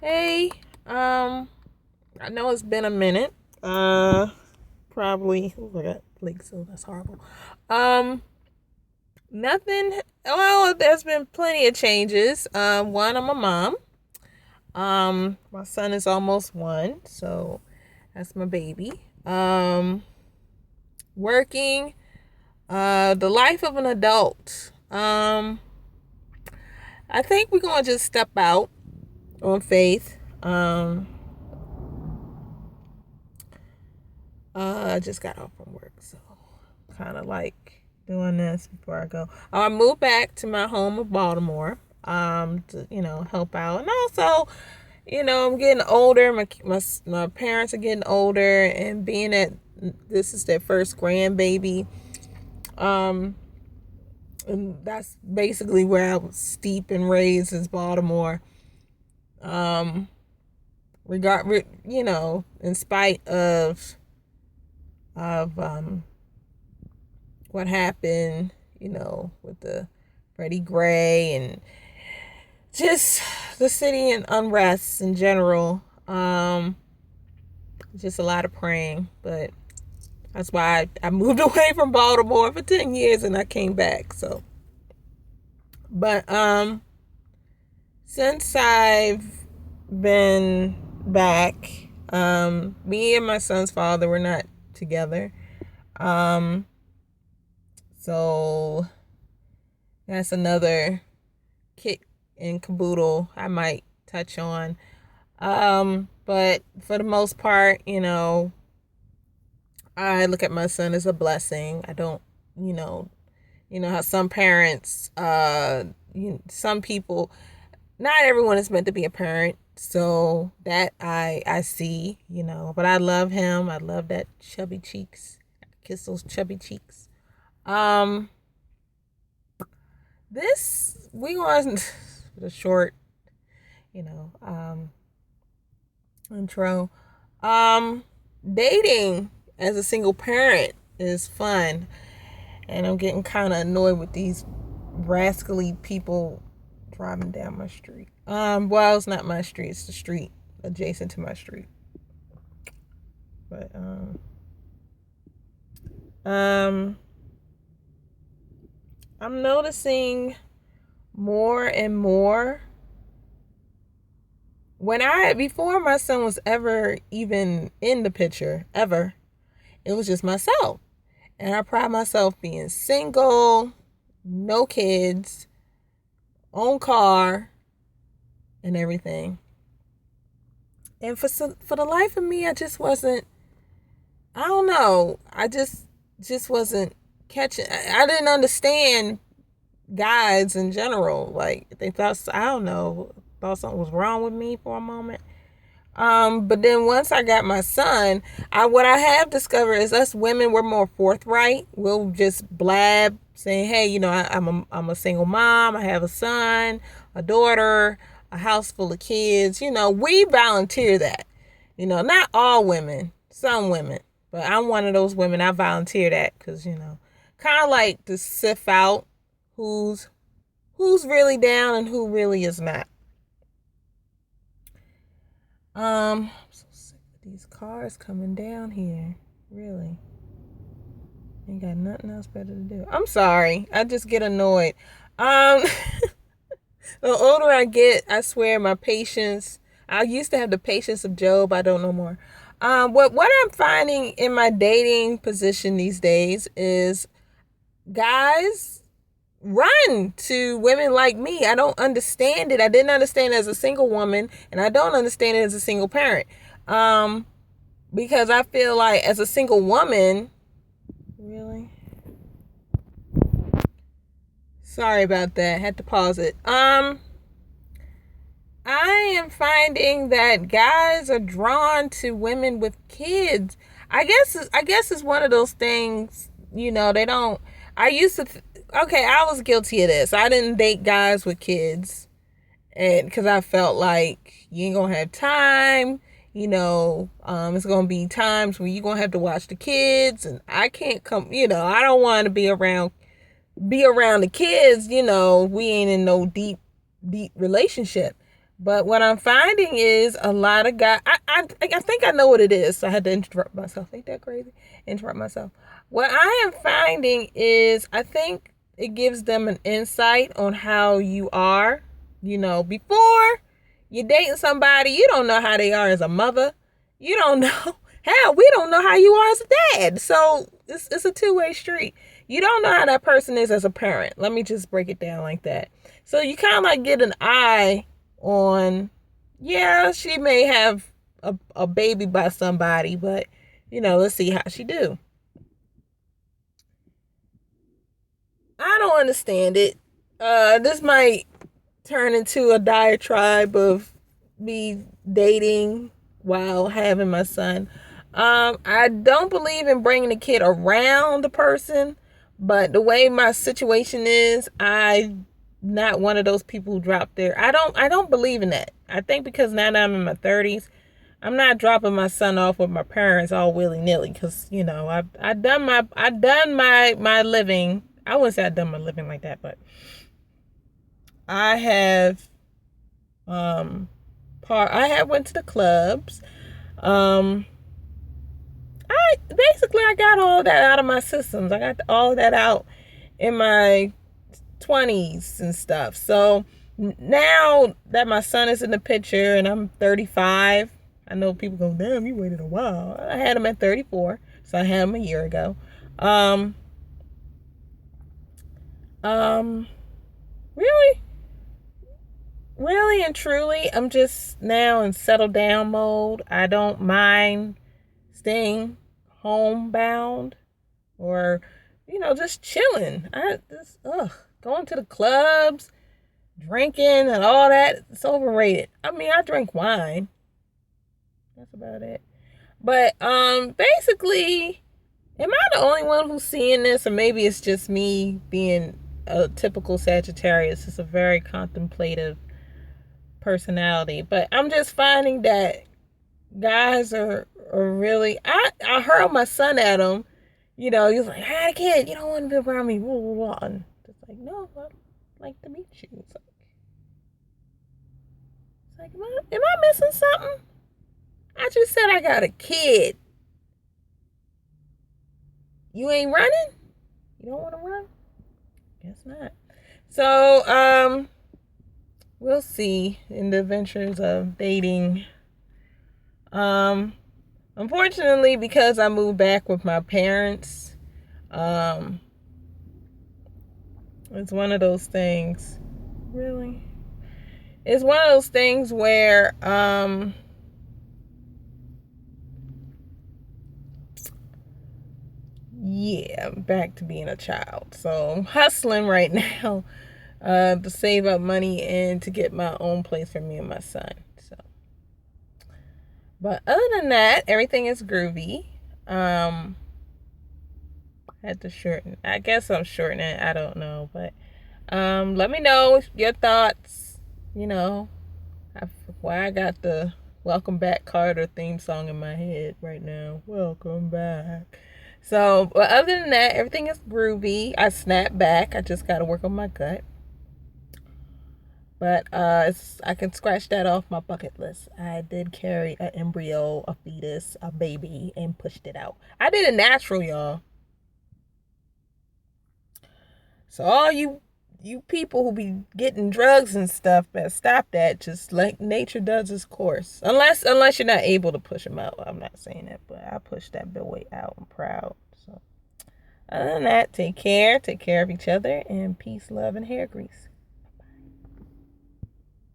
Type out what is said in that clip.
Hey, I know it's been a minute. Probably. Oh, I got leaks, so that's horrible. Um, Nothing. Well, there's been plenty of changes. One, I'm a mom. My son is almost one, so that's my baby. Working. The life of an adult. I think we're gonna just step out on faith. I just got off from work, so kind of like doing this before I go. I moved back to my home of Baltimore, to help out, and also, I'm getting older. My parents are getting older, and being that this is their first grandbaby, um, and that's basically where I was steep and raised is Baltimore. Um, in spite of what happened, with the Freddie Gray and just the city and unrest in general. Just a lot of praying, but that's why I moved away from Baltimore for 10 years and I came back. So, but since I've been back, me and my son's father were not together. Um, so that's another kick and caboodle I might touch on. But for the most part, I look at my son as a blessing. I don't, you know, how some parents, some people, not everyone is meant to be a parent. So that I see, but I love him. I love that chubby cheeks. I kiss those chubby cheeks. Um, this we on the short, you know, um, intro. Um, Dating as a single parent is fun, and I'm getting kind of annoyed with these rascally people driving down my street. Well, it's not my street; it's the street adjacent to my street. But um, I'm noticing more and more when before my son was ever even in the picture ever. It was just myself. And I pride myself being single, no kids, own car, and everything. And for the life of me, I just wasn't. I don't know. I just wasn't catching. I didn't understand guys in general. Like they thought, I don't know, thought something was wrong with me for a moment. But then once I got my son, what I have discovered is us women, we're more forthright. We'll just blab saying, hey, I'm a single mom. I have a son, a daughter, a house full of kids. We volunteer that. Not all women, some women, but I'm one of those women. I volunteer that because kind of like to sift out who's really down and who really is not. I'm so sick of these cars coming down here. Really. Ain't got nothing else better to do. I'm sorry. I just get annoyed. Um the older I get, I swear my patience, I used to have the patience of Job. I don't know more. What I'm finding in my dating position these days is guys run to women like me. I don't understand it. I didn't understand it as a single woman, and I don't understand it as a single parent. Um, because I feel like as a single woman, really. Sorry about that. Had to pause it. I am finding that guys are drawn to women with kids. I guess it's one of those things. They don't. I used to. Okay, I was guilty of this. I didn't date guys with kids, and because I felt like you ain't gonna have time. It's gonna be times where you're gonna have to watch the kids, and I can't come. I don't want to be around the kids. We ain't in no deep relationship. But what I'm finding is a lot of guys. I think I know what it is. So I had to interrupt myself. Ain't that crazy? Interrupt myself. What I am finding is I think it gives them an insight on how you are. Before you're dating somebody, you don't know how they are as a mother. You don't know. Hell, we don't know how you are as a dad. So it's a two-way street. You don't know how that person is as a parent. Let me just break it down like that. So you kind of like get an eye on, yeah, she may have a baby by somebody, but let's see how she do. I don't understand it. This might turn into a diatribe of me dating while having my son. I don't believe in bringing the kid around the person, but the way my situation is, I'm not one of those people who drop there. I don't believe in that. I think because now that I'm in my 30s, I'm not dropping my son off with my parents all willy nilly because I've done my living. I wouldn't say I've done my living like that, but I have I have went to the clubs. Um I got all that out of my systems. I got all of that out in my 20s and stuff. So now that my son is in the picture and I'm 35, I know people go, damn, you waited a while. I had him at 34, so I had him a year ago. Really, really and truly, I'm just now in settle down mode. I don't mind staying homebound or just chilling. I just going to the clubs, drinking and all that. It's overrated. I mean, I drink wine. That's about it. But basically, am I the only one who's seeing this, or maybe it's just me being a typical Sagittarius? It's a very contemplative personality, but I'm just finding that guys are really. I hurled my son at him. He was like, "I had a kid. You don't want to be around me." Blah, blah, blah. And it's like, no, I'd like to meet you. It's like, am I missing something? I just said I got a kid. You ain't running? You don't want to run? Guess not. So, we'll see in the adventures of dating. Unfortunately, because I moved back with my parents, it's one of those things. Really? It's one of those things where, yeah, I'm back to being a child. So I'm hustling right now to save up money and to get my own place for me and my son. So, but other than that, everything is groovy. Had to shorten. I guess I'm shortening it. I don't know, but let me know your thoughts. Why I got the Welcome Back Carter theme song in my head right now. Welcome back. So, but other than that, everything is groovy. I snapped back. I just got to work on my gut. But I can scratch that off my bucket list. I did carry an embryo, a fetus, a baby, and pushed it out. I did it natural, y'all. So all you people who be getting drugs and stuff, better stop that. Just like nature does its course. Unless you're not able to push them out. I'm not saying that, but I pushed that boy out. I'm proud. So other than that, take care of each other, and peace, love, and hair grease.